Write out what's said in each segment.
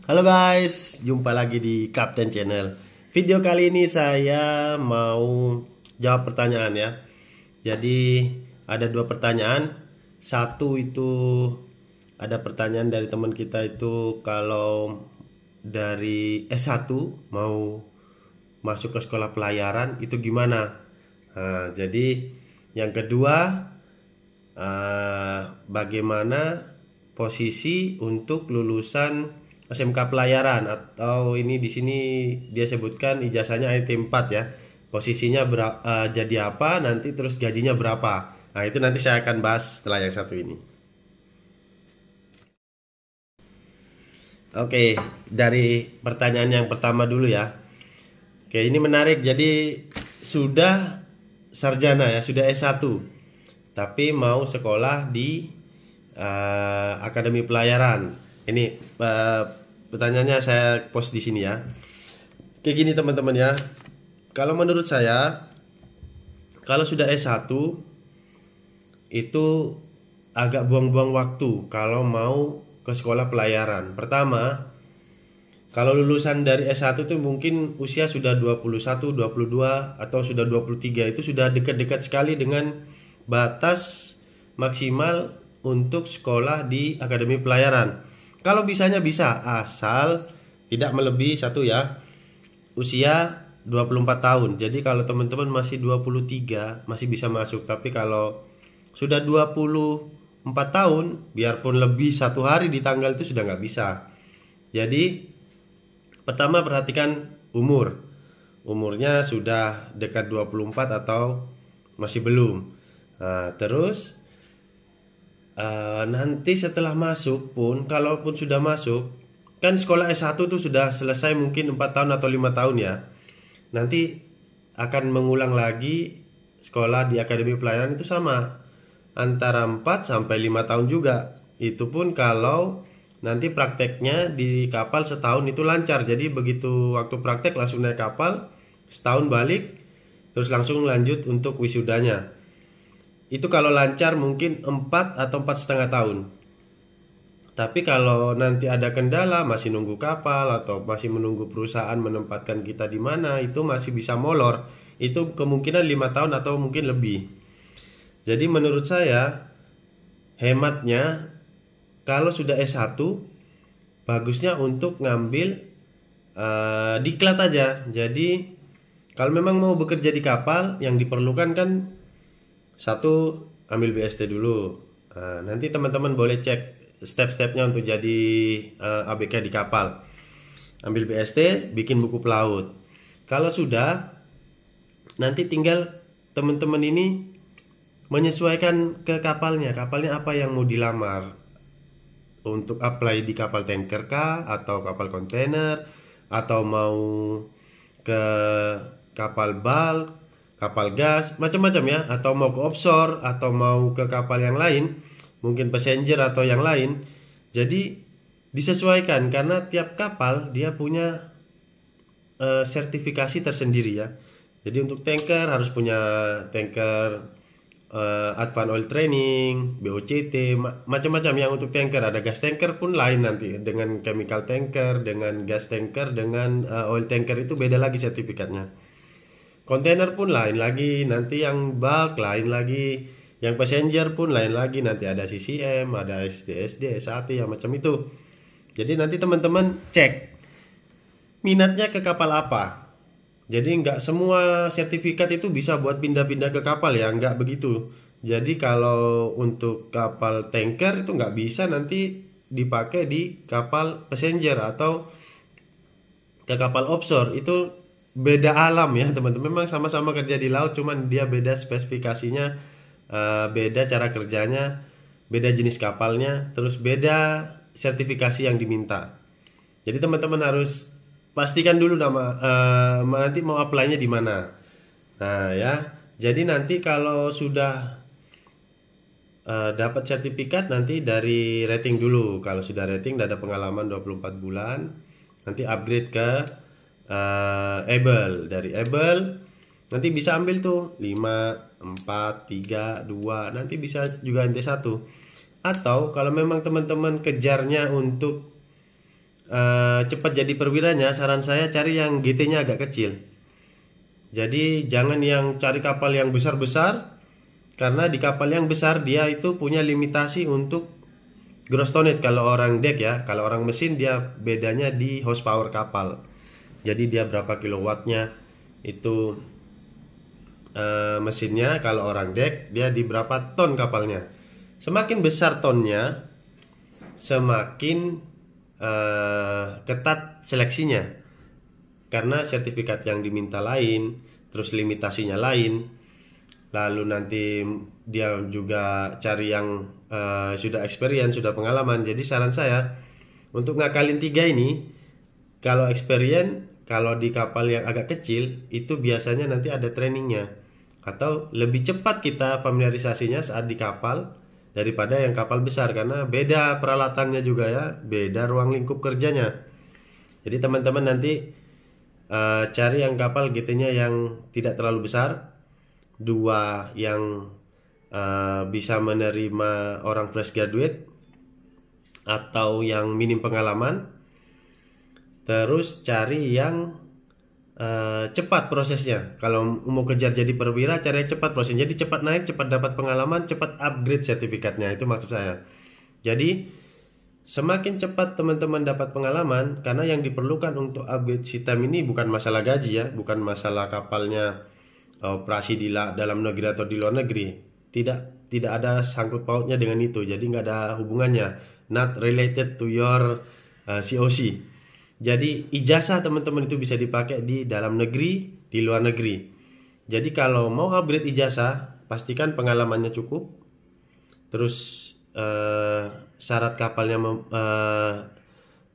Halo guys, jumpa lagi di Kapten Channel. Video kali ini saya mau jawab pertanyaan ya. Jadi ada dua pertanyaan. Satu itu ada pertanyaan dari teman kita itu kalau dari S1 mau masuk ke sekolah pelayaran itu gimana? Nah, jadi yang kedua bagaimana posisi untuk lulusan SMK pelayaran atau ini di sini dia sebutkan ijazahnya IT4 ya. Posisinya jadi apa nanti terus gajinya berapa. Nah, itu nanti saya akan bahas setelah yang satu ini. Oke, dari pertanyaan yang pertama dulu ya. Oke, ini menarik. Jadi sudah sarjana ya, sudah S1. Tapi mau sekolah di Akademi Pelayaran. Ini pertanyaannya saya post di sini ya. Kayak gini teman-teman ya. Kalau menurut saya, kalau sudah S1 itu agak buang-buang waktu kalau mau ke sekolah pelayaran. Pertama, kalau lulusan dari S1 itu mungkin usia sudah 21, 22 atau sudah 23, itu sudah dekat-dekat sekali dengan batas maksimal untuk sekolah di Akademi Pelayaran. Kalau bisanya bisa, asal tidak melebihi satu ya, usia 24 tahun. Jadi kalau teman-teman masih 23 masih bisa masuk. Tapi kalau sudah 24 tahun, biarpun lebih satu hari di tanggal itu sudah nggak bisa. Jadi pertama perhatikan umur. Umurnya sudah dekat 24 atau masih belum. Nah, terus nanti setelah masuk pun, kalaupun sudah masuk, kan sekolah S1 tuh sudah selesai mungkin 4 tahun atau 5 tahun ya. Nanti akan mengulang lagi sekolah di Akademi Pelayaran itu sama. Antara 4 sampai 5 tahun juga. Itu pun kalau nanti prakteknya di kapal setahun itu lancar. Jadi begitu waktu praktek langsung naik kapal, setahun balik, terus langsung lanjut untuk wisudanya. Itu kalau lancar mungkin 4 atau 4,5 tahun. Tapi kalau nanti ada kendala, masih nunggu kapal atau masih menunggu perusahaan menempatkan kita di mana, itu masih bisa molor. Itu kemungkinan 5 tahun atau mungkin lebih. Jadi menurut saya, hematnya kalau sudah S1, bagusnya untuk ngambil diklat aja. Jadi kalau memang mau bekerja di kapal, yang diperlukan kan satu, ambil BST dulu. Nanti teman-teman boleh cek step-stepnya untuk jadi ABK di kapal. Ambil BST, bikin buku pelaut. Kalau sudah, nanti tinggal teman-teman ini menyesuaikan ke kapalnya. Kapalnya apa yang mau dilamar. Untuk apply di kapal tanker kah, atau kapal kontainer, atau mau ke kapal bulk, kapal gas, macam-macam ya, atau mau ke offshore atau mau ke kapal yang lain, mungkin passenger atau yang lain. Jadi disesuaikan karena tiap kapal dia punya sertifikasi tersendiri ya. Jadi untuk tanker harus punya tanker advance oil training, BOCT, macam-macam. Yang untuk tanker ada gas tanker pun lain nanti, dengan chemical tanker, dengan gas tanker, dengan oil tanker itu beda lagi sertifikatnya. Kontainer pun lain lagi, nanti yang bulk lain lagi, yang passenger pun lain lagi, nanti ada CCM, ada SDSD, SAT, yang macam itu. Jadi nanti teman-teman cek minatnya ke kapal apa. Jadi nggak semua sertifikat itu bisa buat pindah-pindah ke kapal ya, nggak begitu. Jadi kalau untuk kapal tanker itu nggak bisa nanti dipakai di kapal passenger atau ke kapal offshore. Itu beda alam ya teman-teman. Memang sama-sama kerja di laut, cuman dia beda spesifikasinya, beda cara kerjanya, beda jenis kapalnya, terus beda sertifikasi yang diminta. Jadi teman-teman harus pastikan dulu nama nanti mau apply-nya di mana. Nah ya, jadi nanti kalau sudah dapat sertifikat, nanti dari rating dulu. Kalau sudah rating, udah ada pengalaman 24 bulan, nanti upgrade ke able. Dari able nanti bisa ambil tuh 5, 4, 3, 2, nanti bisa juga NT1. Atau kalau memang teman-teman kejarnya untuk cepat jadi perwiranya, saran saya cari yang GT-nya agak kecil. Jadi jangan yang cari kapal yang besar-besar, karena di kapal yang besar dia itu punya limitasi untuk gross tonnage kalau orang deck ya. Kalau orang mesin dia bedanya di horsepower kapal. Jadi dia berapa kilowattnya itu mesinnya. Kalau orang deck dia di berapa ton kapalnya. Semakin besar tonnya, semakin ketat seleksinya. Karena sertifikat yang diminta lain, terus limitasinya lain. Lalu nanti dia juga cari yang sudah experience, sudah pengalaman. Jadi saran saya untuk ngakalin 3 ini, kalau experience, kalau di kapal yang agak kecil itu biasanya nanti ada trainingnya, atau lebih cepat kita familiarisasinya saat di kapal daripada yang kapal besar, karena beda peralatannya juga ya, beda ruang lingkup kerjanya. Jadi teman-teman nanti cari yang kapal GT-nya yang tidak terlalu besar, 2 yang bisa menerima orang fresh graduate atau yang minim pengalaman. Terus cari yang cepat prosesnya. Kalau mau kejar jadi perwira, cari yang cepat prosesnya. Jadi cepat naik, cepat dapat pengalaman, cepat upgrade sertifikatnya. Itu maksud saya. Jadi semakin cepat teman-teman dapat pengalaman, karena yang diperlukan untuk upgrade sistem ini bukan masalah gaji ya, bukan masalah kapalnya operasi di dalam negeri atau di luar negeri. Tidak ada sangkut pautnya dengan itu. Jadi nggak ada hubungannya. Not related to your COC. Jadi ijazah teman-teman itu bisa dipakai di dalam negeri, di luar negeri. Jadi kalau mau upgrade ijazah, pastikan pengalamannya cukup. Terus syarat kapalnya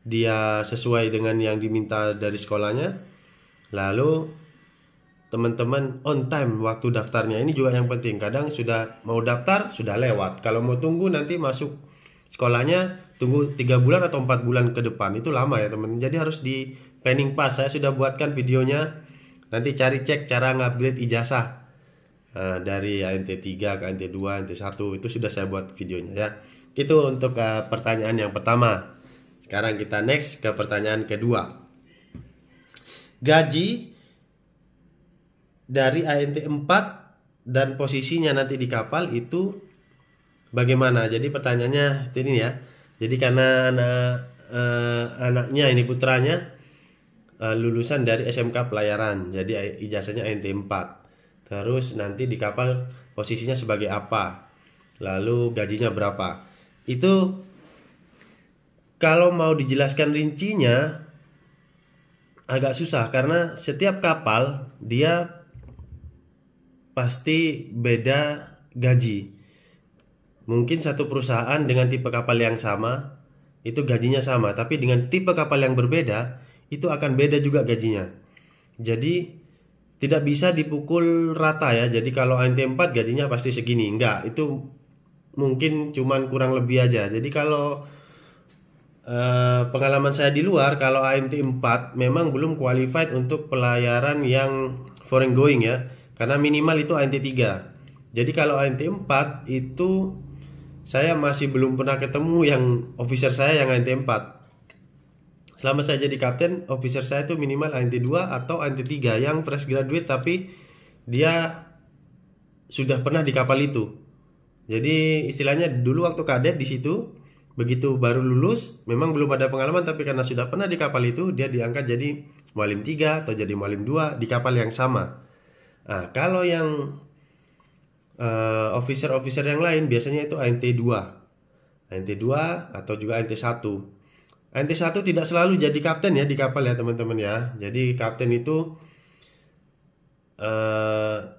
dia sesuai dengan yang diminta dari sekolahnya. Lalu teman-teman on time waktu daftarnya, ini juga yang penting. Kadang sudah mau daftar sudah lewat. Kalau mau tunggu nanti masuk sekolahnya tunggu 3 bulan atau 4 bulan ke depan, itu lama ya teman. Jadi harus di planning pas. Saya sudah buatkan videonya. Nanti cari cek cara ngupgrade ijazah dari ANT 3 ke ANT 2, ANT 1, itu sudah saya buat videonya ya. Itu untuk pertanyaan yang pertama. Sekarang kita next ke pertanyaan kedua. Gaji dari ANT 4 dan posisinya nanti di kapal itu bagaimana? Jadi pertanyaannya ini ya. Jadi karena anaknya ini putranya lulusan dari SMK pelayaran, jadi ijazahnya ANT 4. Terus nanti di kapal posisinya sebagai apa? Lalu gajinya berapa? Itu kalau mau dijelaskan rincinya agak susah, karena setiap kapal dia pasti beda gaji. Mungkin satu perusahaan dengan tipe kapal yang sama itu gajinya sama, tapi dengan tipe kapal yang berbeda itu akan beda juga gajinya. Jadi tidak bisa dipukul rata ya. Jadi kalau ANT 4 gajinya pasti segini, enggak, itu mungkin cuman kurang lebih aja. Jadi kalau pengalaman saya di luar, kalau ANT 4 memang belum qualified untuk pelayaran yang foreign going ya, karena minimal itu ANT 3. Jadi kalau ANT 4 itu saya masih belum pernah ketemu yang officer saya yang ANT 4. Selama saya jadi kapten, officer saya itu minimal ANT 2 atau ANT 3 yang fresh graduate, tapi dia sudah pernah di kapal itu. Jadi istilahnya dulu waktu kadet di situ, begitu baru lulus, memang belum ada pengalaman, tapi karena sudah pernah di kapal itu, dia diangkat jadi mualim 3 atau jadi mualim 2 di kapal yang sama. Nah, kalau yang officer-officer yang lain biasanya itu ANT 2 atau juga ANT 1. ANT 1 tidak selalu jadi kapten ya di kapal ya teman-teman ya. Jadi kapten itu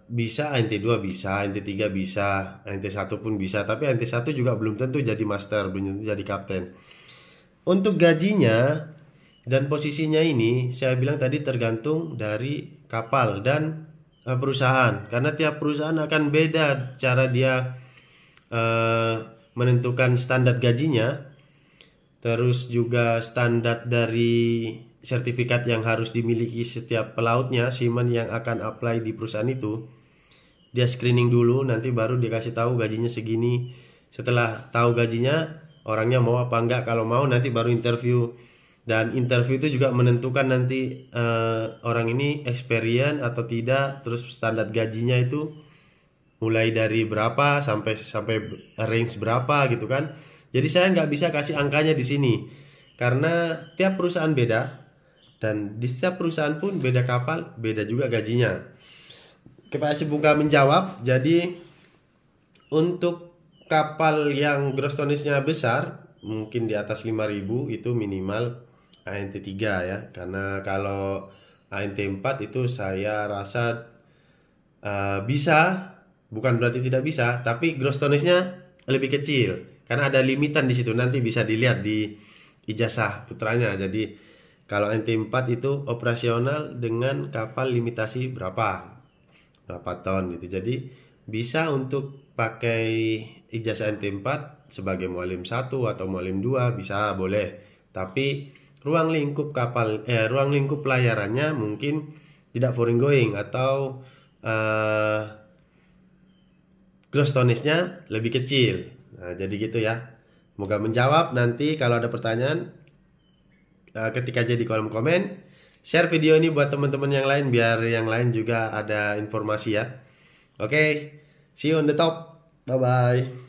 bisa ANT 2 bisa, ANT 3 bisa, ANT 1 pun bisa, tapi ANT 1 juga belum tentu jadi master, belum tentu jadi kapten. Untuk gajinya dan posisinya ini saya bilang tadi tergantung dari kapal dan perusahaan, karena tiap perusahaan akan beda cara dia menentukan standar gajinya, terus juga standar dari sertifikat yang harus dimiliki setiap pelautnya, seaman yang akan apply di perusahaan itu. Dia screening dulu, nanti baru dikasih tahu gajinya segini. Setelah tahu gajinya, orangnya mau apa enggak, kalau mau nanti baru interview Dan interview itu juga menentukan nanti orang ini experience atau tidak, terus standar gajinya itu mulai dari berapa sampai sampai range berapa gitu kan. Jadi saya nggak bisa kasih angkanya di sini karena tiap perusahaan beda dan di setiap perusahaan pun beda kapal, beda juga gajinya. Kepada si Bungka menjawab, jadi untuk kapal yang gross tonnage-nya besar, mungkin di atas 5.000 itu minimal ANT 3 ya. Karena kalau ANT 4 itu saya rasa bisa, bukan berarti tidak bisa, tapi gross tonnage-nya lebih kecil. Karena ada limitan di situ, nanti bisa dilihat di ijazah putranya. Jadi kalau ANT 4 itu operasional dengan kapal limitasi berapa ton gitu. Jadi bisa untuk pakai ijazah NT4 sebagai mualim 1 atau mualim 2 bisa, boleh. Tapi ruang lingkup ruang lingkup pelayarannya mungkin tidak foreign going atau gross tonnage-nya lebih kecil. Nah, jadi gitu ya. Semoga menjawab. Nanti kalau ada pertanyaan ketik aja di kolom komen. Share video ini buat teman-teman yang lain biar yang lain juga ada informasi ya. Oke, see you on the top. Bye bye.